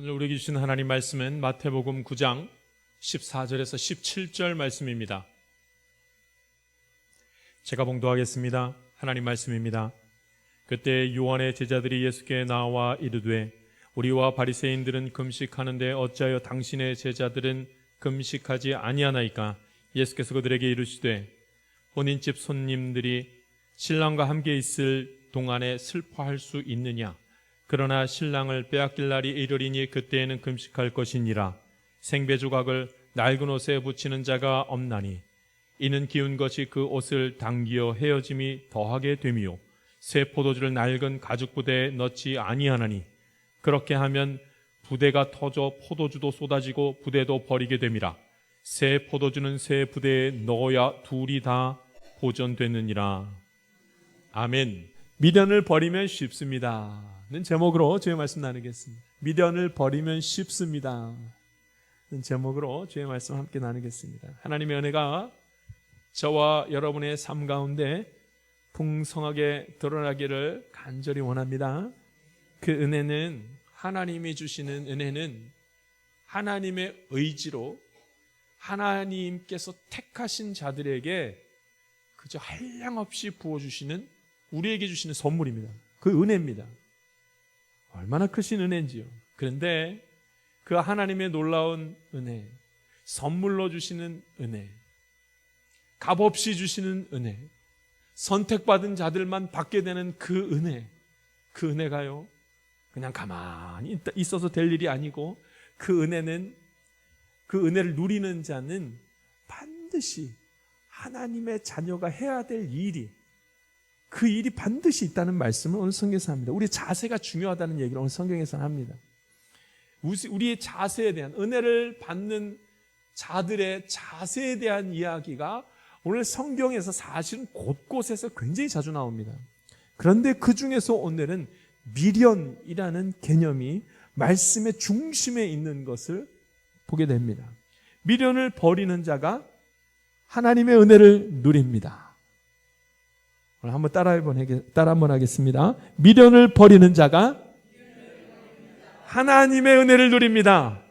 오늘 우리에게 주신 하나님 말씀은 마태복음 9장 14절에서 17절 말씀입니다. 제가 봉독하겠습니다. 하나님 말씀입니다. 그때 요한의 제자들이 예수께 나와 이르되 우리와 바리새인들은 금식하는데 어찌하여 당신의 제자들은 금식하지 아니하나이까? 예수께서 그들에게 이르시되 혼인집 손님들이 신랑과 함께 있을 동안에 슬퍼할 수 있느냐? 그러나 신랑을 빼앗길 날이 이르리니 그때에는 금식할 것이니라. 생배 조각을 낡은 옷에 붙이는 자가 없나니 이는 기운 것이 그 옷을 당기어 헤어짐이 더하게 됨이요 새 포도주를 낡은 가죽 부대에 넣지 아니하나니 그렇게 하면 부대가 터져 포도주도 쏟아지고 부대도 버리게 됨이라. 새 포도주는 새 부대에 넣어야 둘이 다 보존되느니라. 아멘. 미련을 버리면 쉽습니다 는 제목으로 주의 말씀 나누겠습니다. 미련을 버리면 쉽습니다 는 제목으로 주의 말씀 함께 나누겠습니다. 하나님의 은혜가 저와 여러분의 삶 가운데 풍성하게 드러나기를 간절히 원합니다. 그 은혜는, 하나님이 주시는 은혜는 하나님의 의지로 하나님께서 택하신 자들에게 그저 한량없이 부어주시는, 우리에게 주시는 선물입니다. 그 은혜입니다. 얼마나 크신 은혜인지요. 그런데 그 하나님의 놀라운 은혜, 선물로 주시는 은혜, 값없이 주시는 은혜, 선택받은 자들만 받게 되는 그 은혜, 그 은혜가요 그냥 가만히 있어서 될 일이 아니고, 그 은혜는, 그 은혜를 누리는 자는 반드시 하나님의 자녀가 해야 될 일이, 그 일이 반드시 있다는 말씀을 오늘 성경에서 합니다. 우리의 자세가 중요하다는 얘기를 오늘 성경에서 합니다. 우리의 자세에 대한, 은혜를 받는 자들의 자세에 대한 이야기가 오늘 성경에서 사실은 곳곳에서 굉장히 자주 나옵니다. 그런데 그 중에서 오늘은 미련이라는 개념이 말씀의 중심에 있는 것을 보게 됩니다. 미련을 버리는 자가 하나님의 은혜를 누립니다. 오늘 한번 따라 한번 하겠습니다. 미련을 버리는 자가 하나님의 은혜를 누립니다.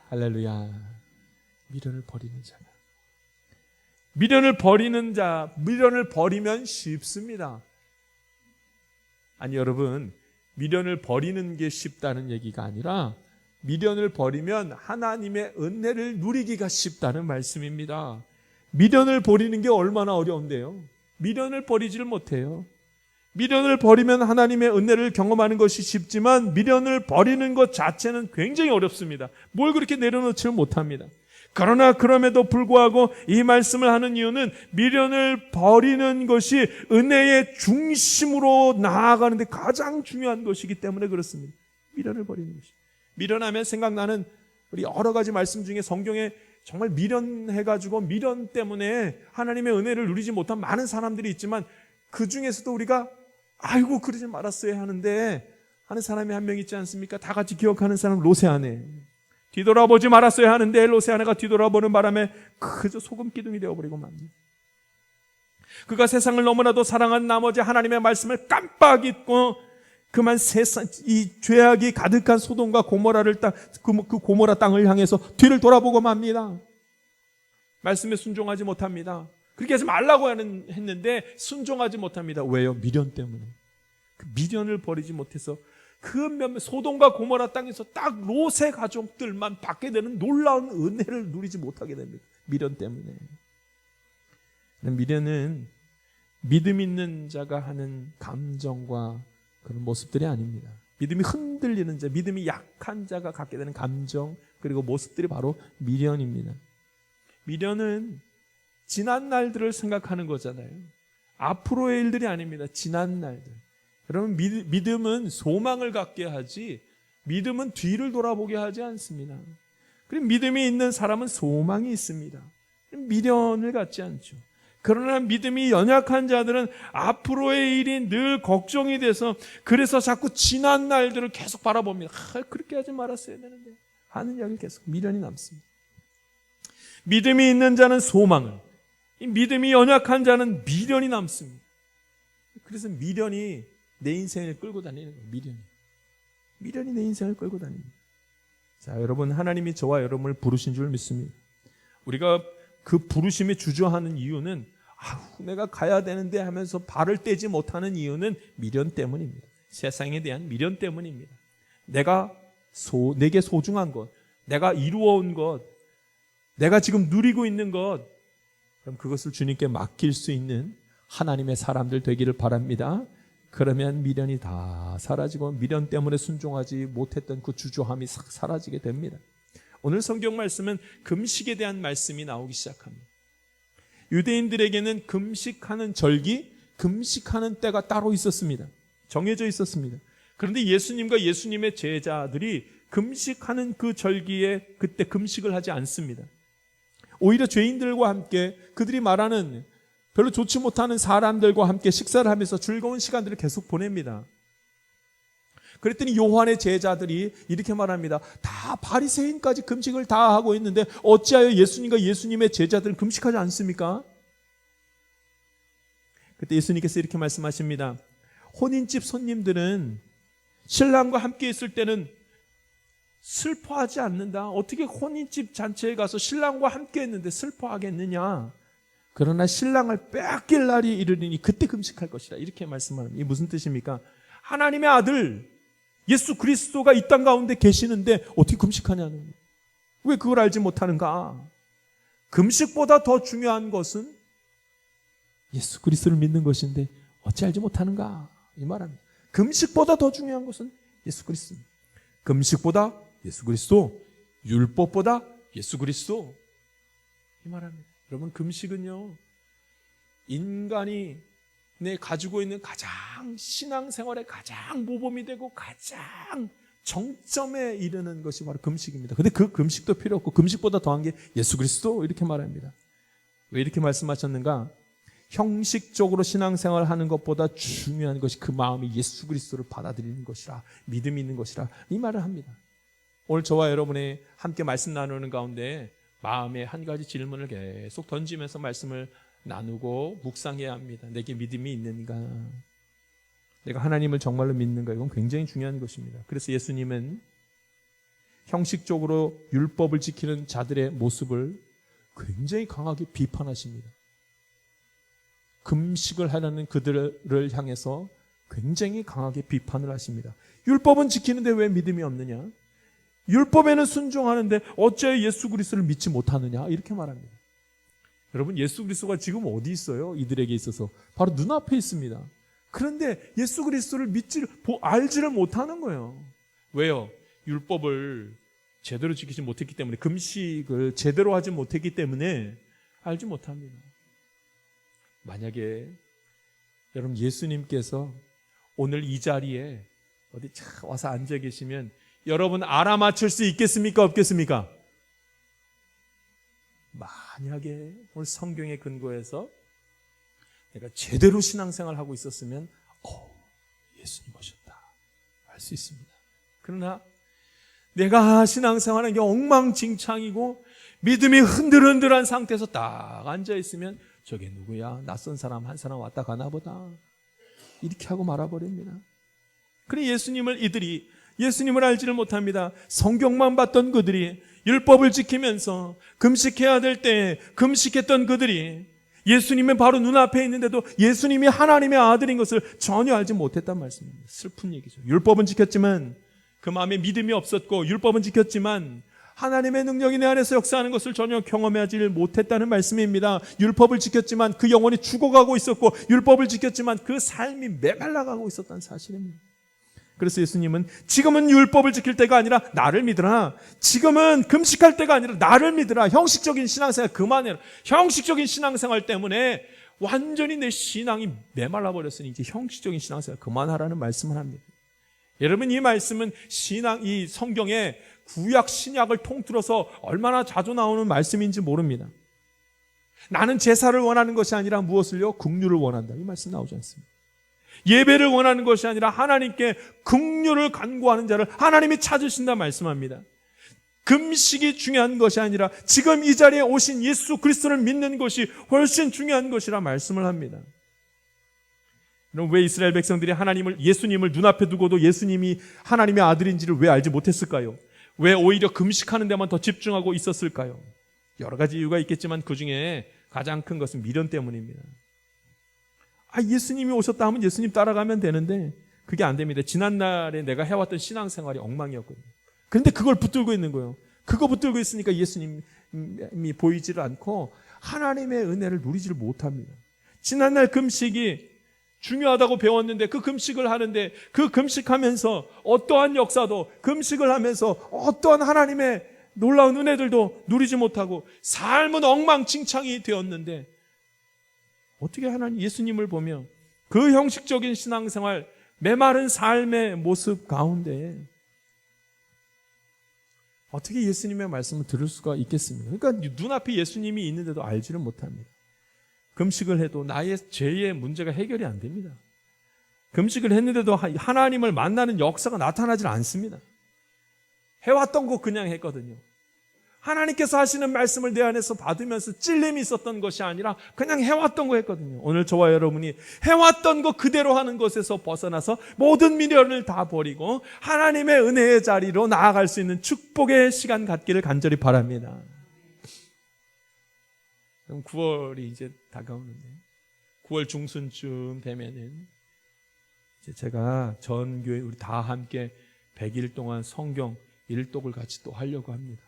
할렐루야. 미련을 버리는 자가. 미련을 버리는 자, 미련을 버리면 쉽습니다. 아니 여러분, 미련을 버리는 게 쉽다는 얘기가 아니라 미련을 버리면 하나님의 은혜를 누리기가 쉽다는 말씀입니다. 미련을 버리는 게 얼마나 어려운데요. 미련을 버리지를 못해요. 미련을 버리면 하나님의 은혜를 경험하는 것이 쉽지만 미련을 버리는 것 자체는 굉장히 어렵습니다. 뭘 그렇게 내려놓지를 못합니다. 그러나 그럼에도 불구하고 이 말씀을 하는 이유는 미련을 버리는 것이 은혜의 중심으로 나아가는데 가장 중요한 것이기 때문에 그렇습니다. 미련을 버리는 것이. 미련하면 생각나는 우리 여러 가지 말씀 중에 성경에 정말 미련해가지고 미련 때문에 하나님의 은혜를 누리지 못한 많은 사람들이 있지만 그 중에서도 우리가 아이고 그러지 말았어야 하는데 하는 사람이 한 명 있지 않습니까? 다 같이 기억하는 사람, 롯의 아내. 뒤돌아보지 말았어야 하는데 롯의 아내가 뒤돌아보는 바람에 그저 소금 기둥이 되어버리고 맙니다. 그가 세상을 너무나도 사랑한 나머지 하나님의 말씀을 깜빡 잊고 그만 세상, 이 죄악이 가득한 소돔과 고모라를 그 고모라 땅을 향해서 뒤를 돌아보고 맙니다. 말씀에 순종하지 못합니다. 그렇게 하지 말라고 했는데 순종하지 못합니다. 왜요? 미련 때문에. 그 미련을 버리지 못해서 그 몇몇 소돔과 고모라 땅에서 딱 롯의 가족들만 받게 되는 놀라운 은혜를 누리지 못하게 됩니다. 미련 때문에. 미련은 믿음 있는 자가 하는 감정과 그런 모습들이 아닙니다. 믿음이 흔들리는 자, 믿음이 약한 자가 갖게 되는 감정, 그리고 모습들이 바로 미련입니다. 미련은 지난 날들을 생각하는 거잖아요. 앞으로의 일들이 아닙니다. 지난 날들. 여러분, 믿음은 소망을 갖게 하지 믿음은 뒤를 돌아보게 하지 않습니다. 그리고 믿음이 있는 사람은 소망이 있습니다. 미련을 갖지 않죠. 그러나 믿음이 연약한 자들은 앞으로의 일이 늘 걱정이 돼서 그래서 자꾸 지난 날들을 계속 바라봅니다. 그렇게 하지 말았어야 되는데 하는 이야기를 계속, 미련이 남습니다. 믿음이 있는 자는 소망을, 이 믿음이 연약한 자는 미련이 남습니다. 그래서 미련이 내 인생을 끌고 다니는 거예요. 미련이 내 인생을 끌고 다닙니다. 자, 여러분, 하나님이 저와 여러분을 부르신 줄 믿습니다. 우리가 그 부르심에 주저하는 이유는 내가 가야 되는데 하면서 발을 떼지 못하는 이유는 미련 때문입니다. 세상에 대한 미련 때문입니다. 내게 소중한 것, 내가 이루어온 것, 내가 지금 누리고 있는 것, 그럼 그것을 주님께 맡길 수 있는 하나님의 사람들 되기를 바랍니다. 그러면 미련이 다 사라지고 미련 때문에 순종하지 못했던 그 주저함이 싹 사라지게 됩니다. 오늘 성경 말씀은 금식에 대한 말씀이 나오기 시작합니다. 유대인들에게는 금식하는 절기, 금식하는 때가 따로 있었습니다. 정해져 있었습니다. 그런데 예수님과 예수님의 제자들이 금식하는 그 절기에 그때 금식을 하지 않습니다. 오히려 죄인들과 함께 그들이 말하는 별로 좋지 못하는 사람들과 함께 식사를 하면서 즐거운 시간들을 계속 보냅니다. 그랬더니 요한의 제자들이 이렇게 말합니다. 다 바리새인까지 금식을 다 하고 있는데 어찌하여 예수님과 예수님의 제자들은 금식하지 않습니까? 그때 예수님께서 이렇게 말씀하십니다. 혼인집 손님들은 신랑과 함께 있을 때는 슬퍼하지 않는다. 어떻게 혼인집 잔치에 가서 신랑과 함께 했는데 슬퍼하겠느냐? 그러나 신랑을 빼앗길 날이 이르리니 그때 금식할 것이다. 이렇게 말씀합니다. 이게 무슨 뜻입니까? 하나님의 아들 예수 그리스도가 이 땅 가운데 계시는데 어떻게 금식하냐는, 왜 그걸 알지 못하는가? 금식보다 더 중요한 것은 예수 그리스도를 믿는 것인데 어찌 알지 못하는가? 이 말합니다. 금식보다 더 중요한 것은 예수 그리스도. 금식보다 예수 그리스도, 율법보다 예수 그리스도. 이 말합니다. 여러분, 금식은요, 인간이 가지고 있는 가장 신앙생활에 가장 모범이 되고 가장 정점에 이르는 것이 바로 금식입니다. 근데 그 금식도 필요 없고 금식보다 더한 게 예수 그리스도, 이렇게 말합니다. 왜 이렇게 말씀하셨는가? 형식적으로 신앙생활을 하는 것보다 중요한 것이 그 마음이 예수 그리스도를 받아들이는 것이라, 믿음이 있는 것이라, 이 말을 합니다. 오늘 저와 여러분이 함께 말씀 나누는 가운데 마음에 한 가지 질문을 계속 던지면서 말씀을 나누고 묵상해야 합니다. 내게 믿음이 있는가? 내가 하나님을 정말로 믿는가? 이건 굉장히 중요한 것입니다. 그래서 예수님은 형식적으로 율법을 지키는 자들의 모습을 굉장히 강하게 비판하십니다. 금식을 하려는 그들을 향해서 굉장히 강하게 비판을 하십니다. 율법은 지키는데 왜 믿음이 없느냐? 율법에는 순종하는데 어찌하여 예수 그리스도를 믿지 못하느냐? 이렇게 말합니다. 여러분, 예수 그리스도가 지금 어디 있어요? 이들에게 있어서 바로 눈앞에 있습니다. 그런데 예수 그리스도를 알지를 못하는 거예요. 왜요? 율법을 제대로 지키지 못했기 때문에, 금식을 제대로 하지 못했기 때문에 알지 못합니다. 만약에 여러분, 예수님께서 오늘 이 자리에 어디 와서 앉아 계시면 여러분 알아맞힐 수 있겠습니까? 없겠습니까? 만약에 오늘 성경에 근거해서 내가 제대로 신앙생활을 하고 있었으면 예수님 오셨다 알 수 있습니다. 그러나 내가 신앙생활하는 게 엉망진창이고 믿음이 흔들흔들한 상태에서 딱 앉아있으면 저게 누구야? 낯선 사람 한 사람 왔다 가나 보다, 이렇게 하고 말아버립니다. 그래 이들이 예수님을 알지를 못합니다. 성경만 봤던 그들이, 율법을 지키면서 금식해야 될 때 금식했던 그들이 예수님의 바로 눈앞에 있는데도 예수님이 하나님의 아들인 것을 전혀 알지 못했단 말씀입니다. 슬픈 얘기죠. 율법은 지켰지만 그 마음에 믿음이 없었고, 율법은 지켰지만 하나님의 능력이 내 안에서 역사하는 것을 전혀 경험하지 못했다는 말씀입니다. 율법을 지켰지만 그 영혼이 죽어가고 있었고, 율법을 지켰지만 그 삶이 메말라가고 있었다는 사실입니다. 그래서 예수님은 지금은 율법을 지킬 때가 아니라 나를 믿으라. 지금은 금식할 때가 아니라 나를 믿으라. 형식적인 신앙생활 그만해라. 형식적인 신앙생활 때문에 완전히 내 신앙이 메말라 버렸으니 이제 형식적인 신앙생활 그만하라는 말씀을 합니다. 여러분, 이 말씀은 이 성경에 구약 신약을 통틀어서 얼마나 자주 나오는 말씀인지 모릅니다. 나는 제사를 원하는 것이 아니라 무엇을요? 긍휼을 원한다. 이 말씀 나오지 않습니다. 예배를 원하는 것이 아니라 하나님께 긍휼을 간구하는 자를 하나님이 찾으신다 말씀합니다. 금식이 중요한 것이 아니라 지금 이 자리에 오신 예수 그리스도를 믿는 것이 훨씬 중요한 것이라 말씀을 합니다. 그럼 왜 이스라엘 백성들이 예수님을 눈앞에 두고도 예수님이 하나님의 아들인지를 왜 알지 못했을까요? 왜 오히려 금식하는 데만 더 집중하고 있었을까요? 여러 가지 이유가 있겠지만 그 중에 가장 큰 것은 미련 때문입니다. 예수님이 오셨다 하면 예수님 따라가면 되는데 그게 안 됩니다. 지난날에 내가 해왔던 신앙생활이 엉망이었거든요. 그런데 그걸 붙들고 있는 거예요. 그거 붙들고 있으니까 예수님이 보이지를 않고 하나님의 은혜를 누리지를 못합니다. 지난날 금식이 중요하다고 배웠는데 그 금식을 하는데 그 금식하면서 어떠한 역사도 금식을 하면서 어떠한 하나님의 놀라운 은혜들도 누리지 못하고 삶은 엉망진창이 되었는데 어떻게 하나님 예수님을 보며 그 형식적인 신앙생활 메마른 삶의 모습 가운데 어떻게 예수님의 말씀을 들을 수가 있겠습니까? 그러니까 눈앞에 예수님이 있는데도 알지를 못합니다. 금식을 해도 나의 죄의 문제가 해결이 안 됩니다. 금식을 했는데도 하나님을 만나는 역사가 나타나질 않습니다. 해왔던 거 그냥 했거든요. 하나님께서 하시는 말씀을 내 안에서 받으면서 찔림이 있었던 것이 아니라 그냥 해왔던 거 했거든요. 오늘 저와 여러분이 해왔던 거 그대로 하는 것에서 벗어나서 모든 미련을 다 버리고 하나님의 은혜의 자리로 나아갈 수 있는 축복의 시간 갖기를 간절히 바랍니다. 그럼 9월이 이제 다가오는데 9월 중순쯤 되면은 이제 제가 전 교회 우리 다 함께 100일 동안 성경 일독을 같이 또 하려고 합니다.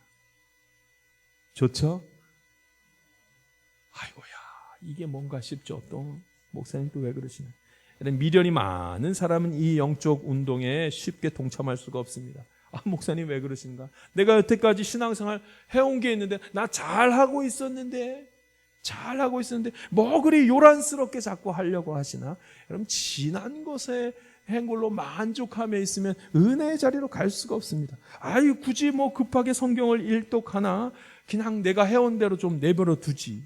좋죠? 아이고야, 이게 뭔가 싶죠. 또 목사님 또 왜 그러시나? 미련이 많은 사람은 이 영적 운동에 쉽게 동참할 수가 없습니다. 목사님 왜 그러신가? 내가 여태까지 신앙생활 해온 게 있는데 나 잘하고 있었는데 뭐 그리 요란스럽게 자꾸 하려고 하시나? 여러분 지난 것에 행걸로 만족함에 있으면 은혜의 자리로 갈 수가 없습니다. 굳이 뭐 급하게 성경을 일독하나 그냥 내가 해온 대로 좀 내버려 두지.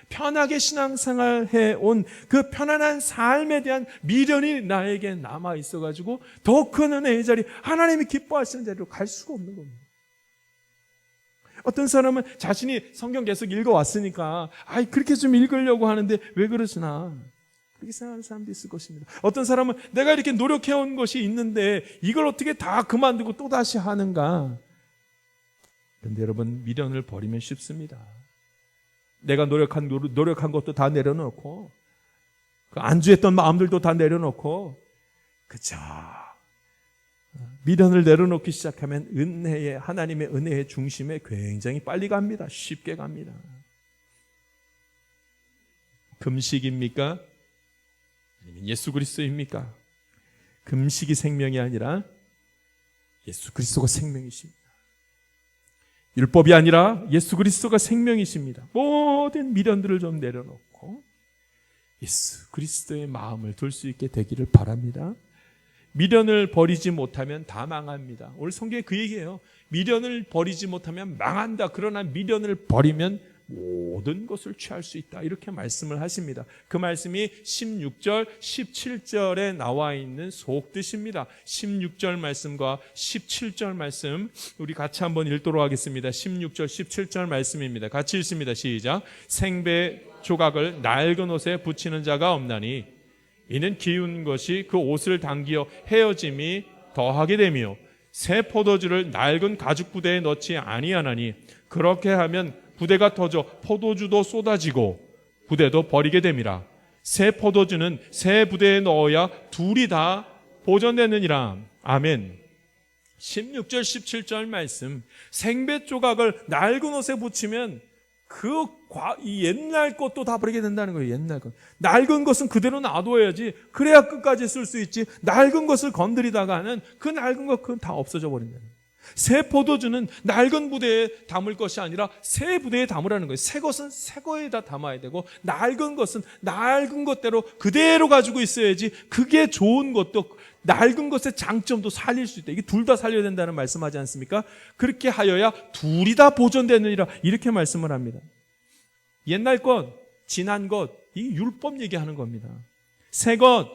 편하게 신앙생활 해온 그 편안한 삶에 대한 미련이 나에게 남아 있어가지고 더 큰 은혜의 자리, 하나님이 기뻐하시는 자리로 갈 수가 없는 겁니다. 어떤 사람은 자신이 성경 계속 읽어왔으니까 그렇게 좀 읽으려고 하는데 왜 그러시나 그렇게 생각하는 사람도 있을 것입니다. 어떤 사람은 내가 이렇게 노력해온 것이 있는데 이걸 어떻게 다 그만두고 또다시 하는가. 그런데 여러분 미련을 버리면 쉽습니다. 내가 노력한 것도 다 내려놓고 그 안주했던 마음들도 다 내려놓고 그쵸. 미련을 내려놓기 시작하면 하나님의 은혜의 중심에 굉장히 빨리 갑니다. 쉽게 갑니다. 금식입니까? 아니면 예수 그리스도입니까? 금식이 생명이 아니라 예수 그리스도가 생명이십니다. 율법이 아니라 예수 그리스도가 생명이십니다. 모든 미련들을 좀 내려놓고 예수 그리스도의 마음을 둘 수 있게 되기를 바랍니다. 미련을 버리지 못하면 다 망합니다. 오늘 성경에 그 얘기예요. 미련을 버리지 못하면 망한다. 그러나 미련을 버리면 모든 것을 취할 수 있다. 이렇게 말씀을 하십니다. 그 말씀이 16절, 17절에 나와 있는 속뜻입니다. 16절 말씀과 17절 말씀 우리 같이 한번 읽도록 하겠습니다. 16절, 17절 말씀입니다. 같이 읽습니다. 시작. 생배 조각을 낡은 옷에 붙이는 자가 없나니 이는 기운 것이 그 옷을 당기어 헤어짐이 더하게 되며 새 포도주를 낡은 가죽 부대에 넣지 아니하나니 그렇게 하면 부대가 터져 포도주도 쏟아지고 부대도 버리게 됨이라. 새 포도주는 새 부대에 넣어야 둘이 다 보존되느니라. 아멘. 16절 17절 말씀 생배 조각을 낡은 옷에 붙이면 이 옛날 것도 다 버리게 된다는 거예요. 옛날 것. 낡은 것은 그대로 놔둬야지. 그래야 끝까지 쓸 수 있지. 낡은 것을 건드리다가는 그 낡은 것 그건 다 없어져 버린다는 거예요. 새 포도주는 낡은 부대에 담을 것이 아니라 새 부대에 담으라는 거예요. 새 것은 새 거에다 담아야 되고 낡은 것은 낡은 것대로 그대로 가지고 있어야지 그게 좋은 것도 낡은 것의 장점도 살릴 수 있다. 이게 둘 다 살려야 된다는 말씀하지 않습니까? 그렇게 하여야 둘이 다 보존되느니라 이렇게 말씀을 합니다. 옛날 것, 지난 것, 이 율법 얘기하는 겁니다. 새 것,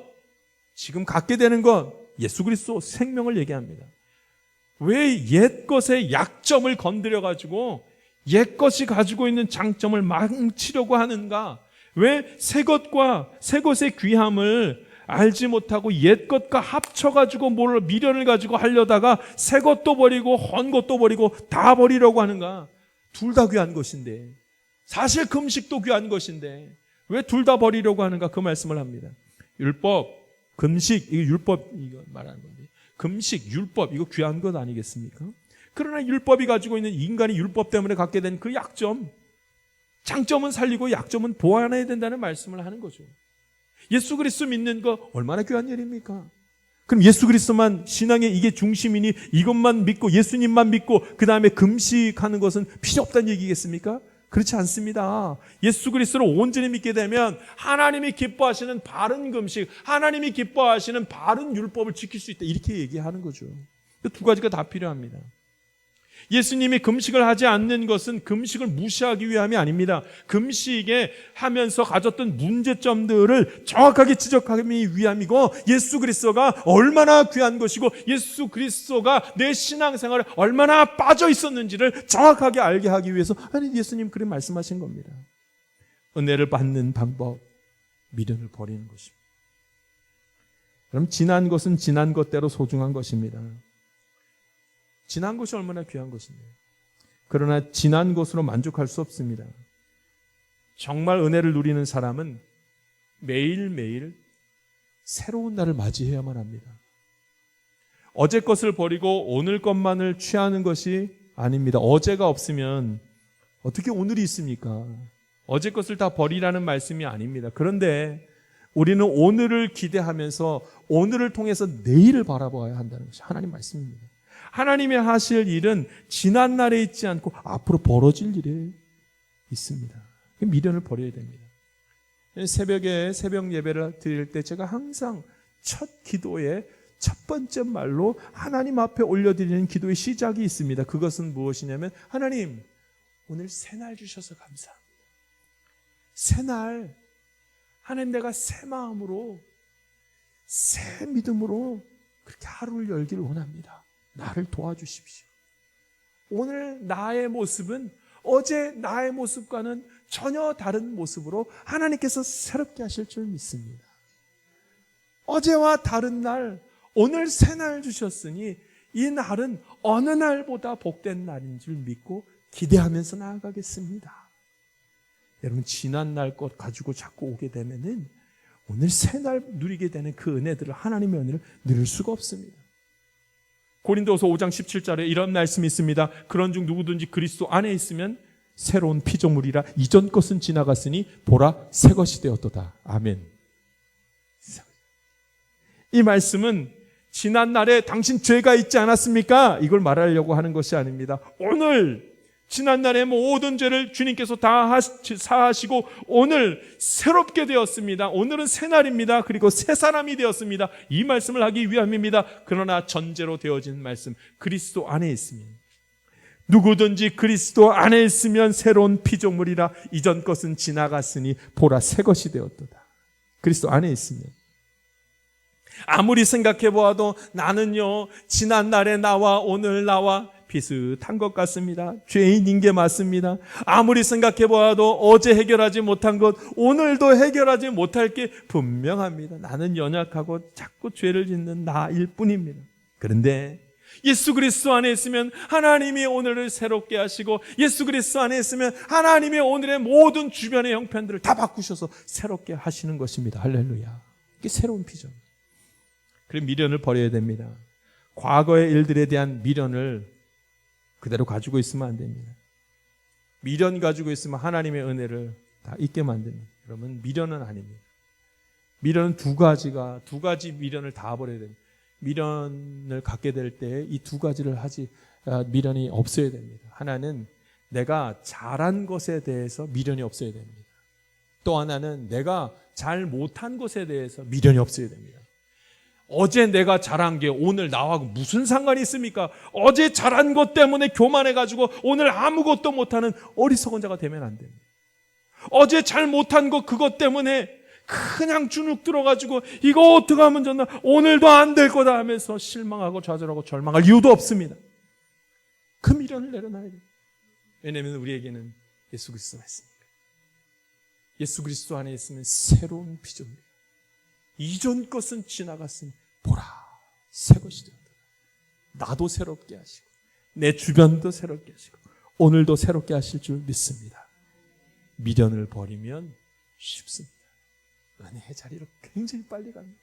지금 갖게 되는 것, 예수 그리스도 생명을 얘기합니다. 왜 옛 것의 약점을 건드려가지고 옛 것이 가지고 있는 장점을 망치려고 하는가? 왜 새 것과 새 것의 귀함을 알지 못하고 옛 것과 합쳐가지고 뭘 미련을 가지고 하려다가 새 것도 버리고 헌 것도 버리고 다 버리려고 하는가? 둘 다 귀한 것인데, 사실 금식도 귀한 것인데 왜 둘 다 버리려고 하는가? 그 말씀을 합니다. 율법, 금식, 이거 율법 이거 말하는 건데, 금식, 율법 이거 귀한 것 아니겠습니까? 그러나 율법이 가지고 있는, 인간이 율법 때문에 갖게 된 그 약점, 장점은 살리고 약점은 보완해야 된다는 말씀을 하는 거죠. 예수 그리스도 믿는 거 얼마나 귀한 일입니까? 그럼 예수 그리스도만 신앙의 이게 중심이니 이것만 믿고 예수님만 믿고 그 다음에 금식하는 것은 필요 없다는 얘기겠습니까? 그렇지 않습니다. 예수 그리스도를 온전히 믿게 되면 하나님이 기뻐하시는 바른 금식, 하나님이 기뻐하시는 바른 율법을 지킬 수 있다, 이렇게 얘기하는 거죠. 두 가지가 다 필요합니다. 예수님이 금식을 하지 않는 것은 금식을 무시하기 위함이 아닙니다. 금식에 하면서 가졌던 문제점들을 정확하게 지적하기 위함이고, 예수 그리스도가 얼마나 귀한 것이고 예수 그리스도가 내 신앙생활에 얼마나 빠져 있었는지를 정확하게 알게 하기 위해서 예수님 그렇게 말씀하신 겁니다. 은혜를 받는 방법, 미련을 버리는 것입니다. 그럼 지난 것은 지난 것대로 소중한 것입니다. 지난 것이 얼마나 귀한 것인데요. 그러나 지난 것으로 만족할 수 없습니다. 정말 은혜를 누리는 사람은 매일매일 새로운 날을 맞이해야만 합니다. 어제 것을 버리고 오늘 것만을 취하는 것이 아닙니다. 어제가 없으면 어떻게 오늘이 있습니까? 어제 것을 다 버리라는 말씀이 아닙니다. 그런데 우리는 오늘을 기대하면서 오늘을 통해서 내일을 바라봐야 한다는 것이 하나님 말씀입니다. 하나님의 하실 일은 지난 날에 있지 않고 앞으로 벌어질 일에 있습니다. 미련을 버려야 됩니다. 새벽에 새벽 예배를 드릴 때 제가 항상 첫 기도에 첫 번째 말로 하나님 앞에 올려드리는 기도의 시작이 있습니다. 그것은 무엇이냐면, 하나님 오늘 새날 주셔서 감사합니다. 새날, 하나님 내가 새 마음으로 새 믿음으로 그렇게 하루를 열기를 원합니다. 나를 도와주십시오. 오늘 나의 모습은 어제 나의 모습과는 전혀 다른 모습으로 하나님께서 새롭게 하실 줄 믿습니다. 어제와 다른 날, 오늘 새 날 주셨으니 이 날은 어느 날보다 복된 날인 줄 믿고 기대하면서 나아가겠습니다. 여러분, 지난 날 것 가지고 자꾸 오게 되면은 오늘 새 날 누리게 되는 그 은혜들을, 하나님의 은혜를 누릴 수가 없습니다. 고린도서 5장 17절에 이런 말씀이 있습니다. 그런 중 누구든지 그리스도 안에 있으면 새로운 피조물이라, 이전 것은 지나갔으니 보라 새 것이 되었도다. 아멘. 이 말씀은 지난 날에 당신 죄가 있지 않았습니까? 이걸 말하려고 하는 것이 아닙니다. 오늘 지난 날의 모든 죄를 주님께서 다 사하시고 오늘 새롭게 되었습니다. 오늘은 새 날입니다. 그리고 새 사람이 되었습니다. 이 말씀을 하기 위함입니다. 그러나 전제로 되어진 말씀, 그리스도 안에 있으면, 누구든지 그리스도 안에 있으면 새로운 피조물이라, 이전 것은 지나갔으니 보라 새 것이 되었도다. 그리스도 안에 있으면, 아무리 생각해 보아도 나는요 지난 날의 나와 오늘 나와 비슷한 것 같습니다. 죄인인 게 맞습니다. 아무리 생각해 보아도 어제 해결하지 못한 것 오늘도 해결하지 못할 게 분명합니다. 나는 연약하고 자꾸 죄를 짓는 나일 뿐입니다. 그런데 예수 그리스도 안에 있으면 하나님이 오늘을 새롭게 하시고, 예수 그리스도 안에 있으면 하나님이 오늘의 모든 주변의 형편들을 다 바꾸셔서 새롭게 하시는 것입니다. 할렐루야. 이게 새로운 피조. 그래서 미련을 버려야 됩니다. 과거의 일들에 대한 미련을 그대로 가지고 있으면 안 됩니다. 미련 가지고 있으면 하나님의 은혜를 다 잊게 만듭니다. 여러분, 미련은 아닙니다. 미련은 두 가지 미련을 다 버려야 됩니다. 미련을 갖게 될 때 이 두 가지를 미련이 없어야 됩니다. 하나는 내가 잘한 것에 대해서 미련이 없어야 됩니다. 또 하나는 내가 잘 못한 것에 대해서 미련이 없어야 됩니다. 어제 내가 잘한 게 오늘 나하고 무슨 상관이 있습니까? 어제 잘한 것 때문에 교만해가지고 오늘 아무것도 못하는 어리석은 자가 되면 안 됩니다. 어제 잘 못한 것 그것 때문에 그냥 주눅 들어가지고 이거 어떻게 하면 좋나, 오늘도 안 될 거다 하면서 실망하고 좌절하고 절망할 이유도 없습니다. 그 미련을 내려놔야 돼요. 왜냐하면 우리에게는 예수 그리스도가 있으니까. 예수 그리스도 안에 있으면 새로운 피조물이에요. 이전 것은 지나갔으니 보라 새 것이 되었다. 나도 새롭게 하시고 내 주변도 새롭게 하시고 오늘도 새롭게 하실 줄 믿습니다. 미련을 버리면 쉽습니다. 은혜의 자리로 굉장히 빨리 갑니다.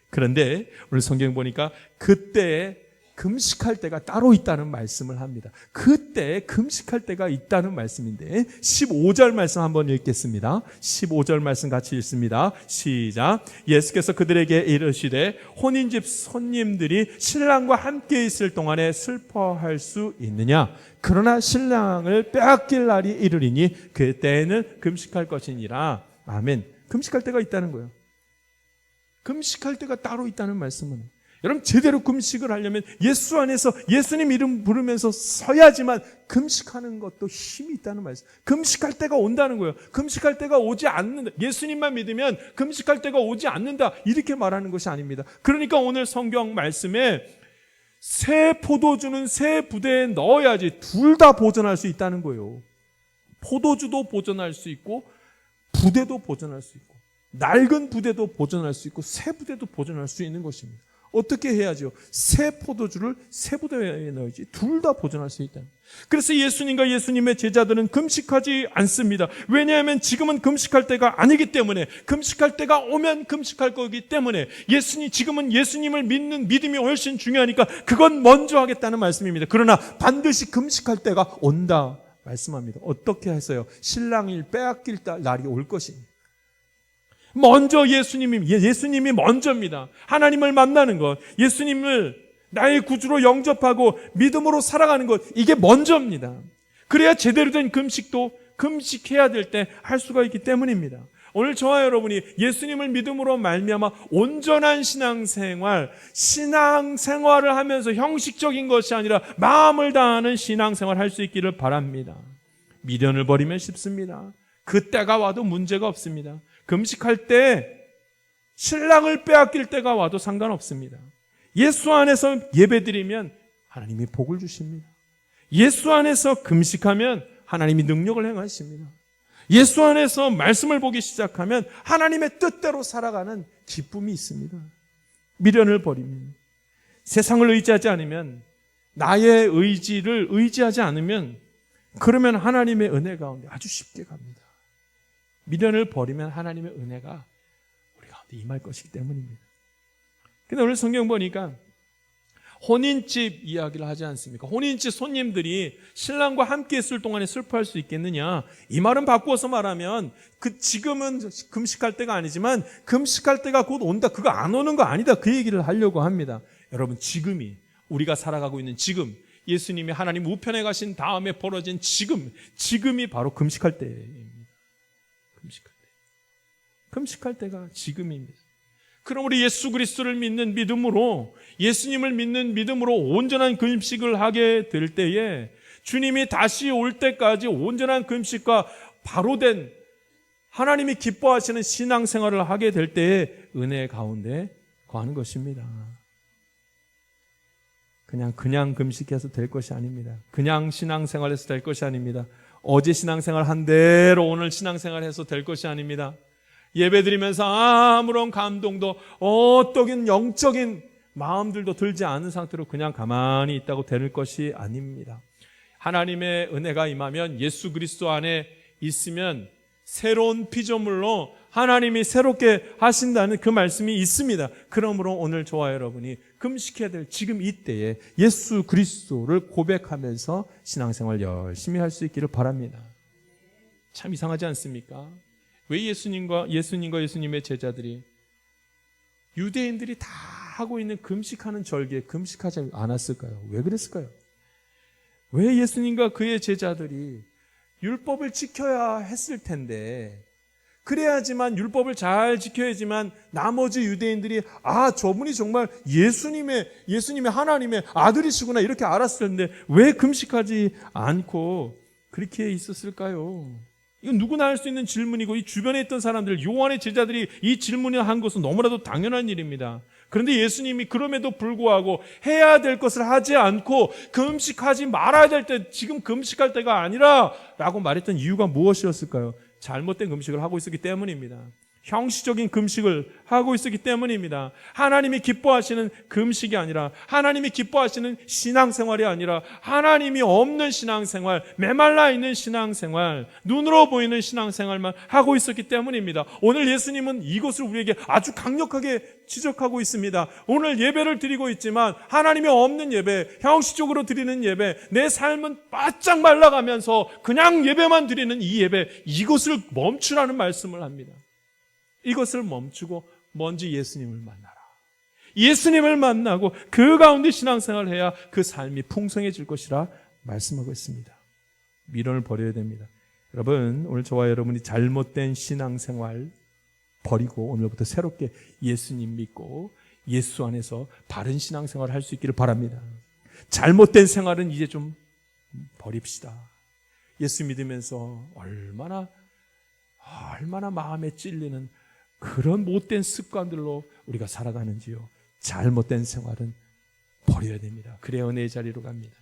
그런데 오늘 성경 보니까 그때에 금식할 때가 따로 있다는 말씀을 합니다. 그때 금식할 때가 있다는 말씀인데 15절 말씀 한번 읽겠습니다. 15절 말씀 같이 읽습니다. 시작. 예수께서 그들에게 이르시되 혼인집 손님들이 신랑과 함께 있을 동안에 슬퍼할 수 있느냐? 그러나 신랑을 빼앗길 날이 이르리니 그때에는 금식할 것이니라. 아멘. 금식할 때가 있다는 거예요. 금식할 때가 따로 있다는 말씀은, 여러분 제대로 금식을 하려면 예수 안에서 예수님 이름 부르면서 서야지만 금식하는 것도 힘이 있다는 말씀. 금식할 때가 온다는 거예요. 금식할 때가 오지 않는다. 예수님만 믿으면 금식할 때가 오지 않는다, 이렇게 말하는 것이 아닙니다. 그러니까 오늘 성경 말씀에 새 포도주는 새 부대에 넣어야지 둘 다 보존할 수 있다는 거예요. 포도주도 보존할 수 있고 부대도 보존할 수 있고 낡은 부대도 보존할 수 있고 새 부대도 보존할 수 있는 것입니다. 어떻게 해야죠? 새 포도주를 새 부대에 넣어야지 둘 다 보존할 수 있다. 그래서 예수님과 예수님의 제자들은 금식하지 않습니다. 왜냐하면 지금은 금식할 때가 아니기 때문에, 금식할 때가 오면 금식할 거기 때문에, 지금은 예수님을 믿는 믿음이 훨씬 중요하니까 그건 먼저 하겠다는 말씀입니다. 그러나 반드시 금식할 때가 온다 말씀합니다. 어떻게 해서요? 신랑을 빼앗길 날이 올 것입니다. 먼저 예수님이 먼저입니다. 하나님을 만나는 것, 예수님을 나의 구주로 영접하고 믿음으로 살아가는 것, 이게 먼저입니다. 그래야 제대로 된 금식도 금식해야 될 때 할 수가 있기 때문입니다. 오늘 저와 여러분이 예수님을 믿음으로 말미암아 온전한 신앙생활을 하면서 형식적인 것이 아니라 마음을 다하는 신앙생활을 할 수 있기를 바랍니다. 미련을 버리면 쉽습니다. 그때가 와도 문제가 없습니다. 금식할 때 신랑을 빼앗길 때가 와도 상관없습니다. 예수 안에서 예배드리면 하나님이 복을 주십니다. 예수 안에서 금식하면 하나님이 능력을 행하십니다. 예수 안에서 말씀을 보기 시작하면 하나님의 뜻대로 살아가는 기쁨이 있습니다. 미련을 버리면, 세상을 의지하지 않으면, 나의 의지를 의지하지 않으면, 그러면 하나님의 은혜 가운데 아주 쉽게 갑니다. 미련을 버리면 하나님의 은혜가 우리 가운데 임할 것이기 때문입니다. 근데 오늘 성경 보니까 혼인집 이야기를 하지 않습니까? 혼인집 손님들이 신랑과 함께 있을 동안에 슬퍼할 수 있겠느냐? 이 말은 바꾸어서 말하면 지금은 금식할 때가 아니지만 금식할 때가 곧 온다, 그거 안 오는 거 아니다, 그 얘기를 하려고 합니다. 여러분, 지금이, 우리가 살아가고 있는 지금, 예수님이 하나님 우편에 가신 다음에 벌어진 지금이 바로 금식할 때입니다. 금식할 때가 지금입니다. 그럼 우리 예수 그리스도를 믿는 믿음으로, 예수님을 믿는 믿음으로 온전한 금식을 하게 될 때에, 주님이 다시 올 때까지 온전한 금식과 바로 된 하나님이 기뻐하시는 신앙생활을 하게 될 때에 은혜 가운데 거하는 것입니다. 그냥 금식해서 될 것이 아닙니다. 그냥 신앙생활해서 될 것이 아닙니다. 어제 신앙생활 한 대로 오늘 신앙생활해서 될 것이 아닙니다. 예배드리면서 아무런 감동도, 어떠한 영적인 마음들도 들지 않은 상태로 그냥 가만히 있다고 될 것이 아닙니다. 하나님의 은혜가 임하면, 예수 그리스도 안에 있으면 새로운 피조물로 하나님이 새롭게 하신다는 그 말씀이 있습니다. 그러므로 오늘 저와 여러분이 금식해야 될 지금 이때에 예수 그리스도를 고백하면서 신앙생활 열심히 할 수 있기를 바랍니다. 참 이상하지 않습니까? 왜 예수님과 예수님의 제자들이, 유대인들이 다 하고 있는 금식하는 절기에 금식하지 않았을까요? 왜 그랬을까요? 왜 예수님과 그의 제자들이 율법을 지켜야 했을 텐데, 그래야지만, 율법을 잘 지켜야지만 나머지 유대인들이 저분이 정말 예수님의 하나님의 아들이시구나 이렇게 알았을 텐데 왜 금식하지 않고 그렇게 있었을까요? 이건 누구나 할 수 있는 질문이고, 이 주변에 있던 사람들, 요한의 제자들이 이 질문을 한 것은 너무나도 당연한 일입니다. 그런데 예수님이 그럼에도 불구하고 해야 될 것을 하지 않고 금식하지 말아야 될 때, 지금 금식할 때가 아니라 라고 말했던 이유가 무엇이었을까요? 잘못된 금식을 하고 있었기 때문입니다. 형식적인 금식을 하고 있었기 때문입니다. 하나님이 기뻐하시는 금식이 아니라, 하나님이 기뻐하시는 신앙생활이 아니라, 하나님이 없는 신앙생활, 메말라 있는 신앙생활, 눈으로 보이는 신앙생활만 하고 있었기 때문입니다. 오늘 예수님은 이것을 우리에게 아주 강력하게 지적하고 있습니다. 오늘 예배를 드리고 있지만 하나님이 없는 예배, 형식적으로 드리는 예배, 내 삶은 바짝 말라가면서 그냥 예배만 드리는 이 예배, 이것을 멈추라는 말씀을 합니다. 이것을 멈추고 먼저 예수님을 만나라. 예수님을 만나고 그 가운데 신앙생활을 해야 그 삶이 풍성해질 것이라 말씀하고 있습니다. 미련을 버려야 됩니다. 여러분, 오늘 저와 여러분이 잘못된 신앙생활 버리고 오늘부터 새롭게 예수님 믿고 예수 안에서 바른 신앙생활을 할 수 있기를 바랍니다. 잘못된 생활은 이제 좀 버립시다. 예수 믿으면서 얼마나 마음에 찔리는 그런 못된 습관들로 우리가 살아가는지요. 잘못된 생활은 버려야 됩니다. 그래야 은혜의 자리로 갑니다.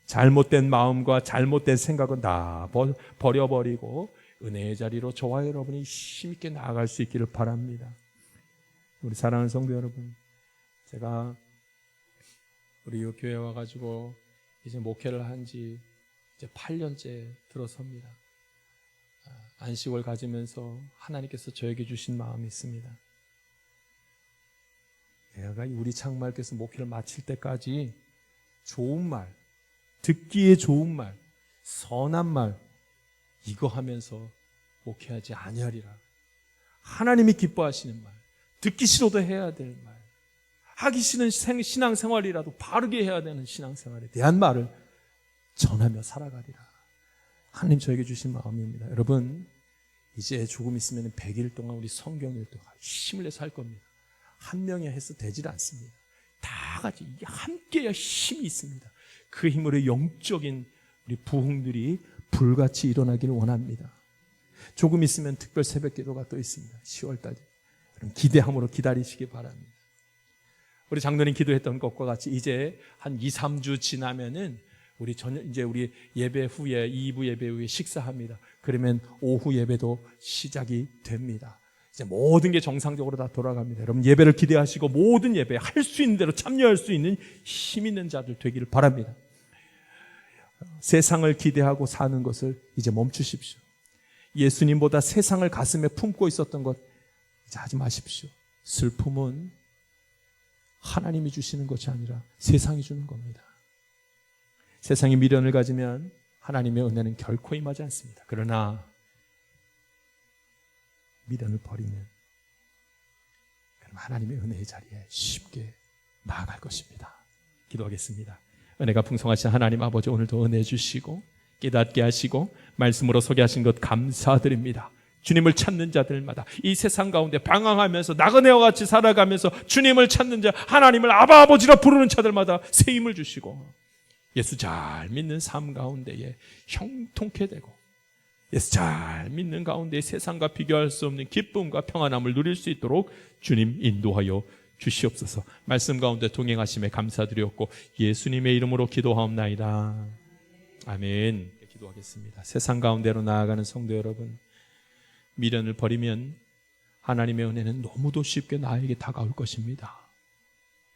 잘못된 마음과 잘못된 생각은 다 버려버리고 은혜의 자리로 저와 여러분이 힘있게 나아갈 수 있기를 바랍니다. 우리 사랑하는 성도 여러분, 제가 우리 이 교회 와가지고 이제 목회를 한 지 이제 8년째 들어섭니다. 안식을 가지면서 하나님께서 저에게 주신 마음이 있습니다. 내가 우리 창말께서 목회를 마칠 때까지 좋은 말, 듣기에 좋은 말, 선한 말, 이거 하면서 목회하지 아니하리라. 하나님이 기뻐하시는 말, 듣기 싫어도 해야 될 말, 하기 싫은 신앙생활이라도 바르게 해야 되는 신앙생활에 대한 말을 전하며 살아가리라. 하나님 저에게 주신 마음입니다. 여러분, 이제 조금 있으면 100일 동안 우리 성경 읽도 힘을 내서 할 겁니다. 한 명이 해서 되질 않습니다. 다 같이 함께야 힘이 있습니다. 그 힘으로 영적인 우리 부흥들이 불같이 일어나기를 원합니다. 조금 있으면 특별 새벽 기도가 또 있습니다. 10월달에. 그럼 기대함으로 기다리시기 바랍니다. 우리 장로님 기도했던 것과 같이 이제 한 2, 3주 지나면은 이제 우리 예배 후에 2부 예배 후에 식사합니다. 그러면 오후 예배도 시작이 됩니다. 이제 모든 게 정상적으로 다 돌아갑니다. 여러분 예배를 기대하시고 모든 예배 할 수 있는 대로 참여할 수 있는 힘 있는 자들 되기를 바랍니다. 세상을 기대하고 사는 것을 이제 멈추십시오. 예수님보다 세상을 가슴에 품고 있었던 것 이제 하지 마십시오. 슬픔은 하나님이 주시는 것이 아니라 세상이 주는 겁니다. 세상이 미련을 가지면 하나님의 은혜는 결코 임하지 않습니다. 그러나 미련을 버리면 그럼 하나님의 은혜의 자리에 쉽게 나아갈 것입니다. 기도하겠습니다. 은혜가 풍성하신 하나님 아버지, 오늘도 은혜 주시고 깨닫게 하시고 말씀으로 소개하신 것 감사드립니다. 주님을 찾는 자들마다 이 세상 가운데 방황하면서 나그네와 같이 살아가면서 주님을 찾는 자, 하나님을 아바 아버지라 부르는 자들마다 새 힘을 주시고 예수 잘 믿는 삶 가운데에 형통케 되고 예수 잘 믿는 가운데 세상과 비교할 수 없는 기쁨과 평안함을 누릴 수 있도록 주님 인도하여 주시옵소서. 말씀 가운데 동행하심에 감사드렸고 예수님의 이름으로 기도하옵나이다. 아멘. 기도하겠습니다. 세상 가운데로 나아가는 성도 여러분, 미련을 버리면 하나님의 은혜는 너무도 쉽게 나에게 다가올 것입니다.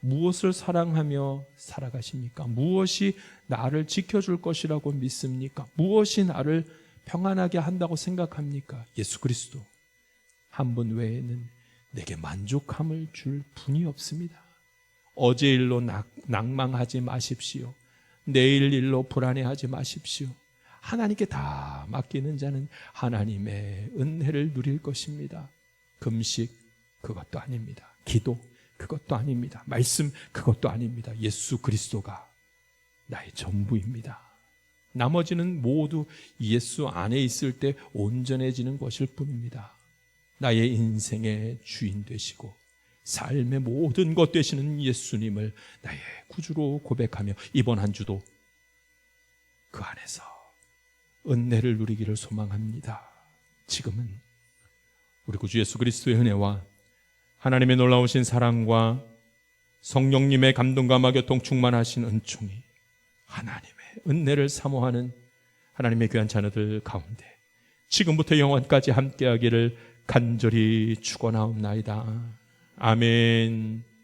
무엇을 사랑하며 살아가십니까? 무엇이 나를 지켜줄 것이라고 믿습니까? 무엇이 나를 평안하게 한다고 생각합니까? 예수 그리스도 한 분 외에는 내게 만족함을 줄 분이 없습니다. 어제 일로 낭망하지 마십시오. 내일 일로 불안해하지 마십시오. 하나님께 다 맡기는 자는 하나님의 은혜를 누릴 것입니다. 금식 그것도 아닙니다. 기도 그것도 아닙니다. 말씀 그것도 아닙니다. 예수 그리스도가 나의 전부입니다. 나머지는 모두 예수 안에 있을 때 온전해지는 것일 뿐입니다. 나의 인생의 주인 되시고 삶의 모든 것 되시는 예수님을 나의 구주로 고백하며 이번 한 주도 그 안에서 은혜를 누리기를 소망합니다. 지금은 우리 구주 예수 그리스도의 은혜와 하나님의 놀라우신 사랑과 성령님의 감동과 교통 충만하신 은총이 하나님의 은혜를 사모하는 하나님의 귀한 자녀들 가운데 지금부터 영원까지 함께하기를 간절히 축원하옵나이다. 아멘.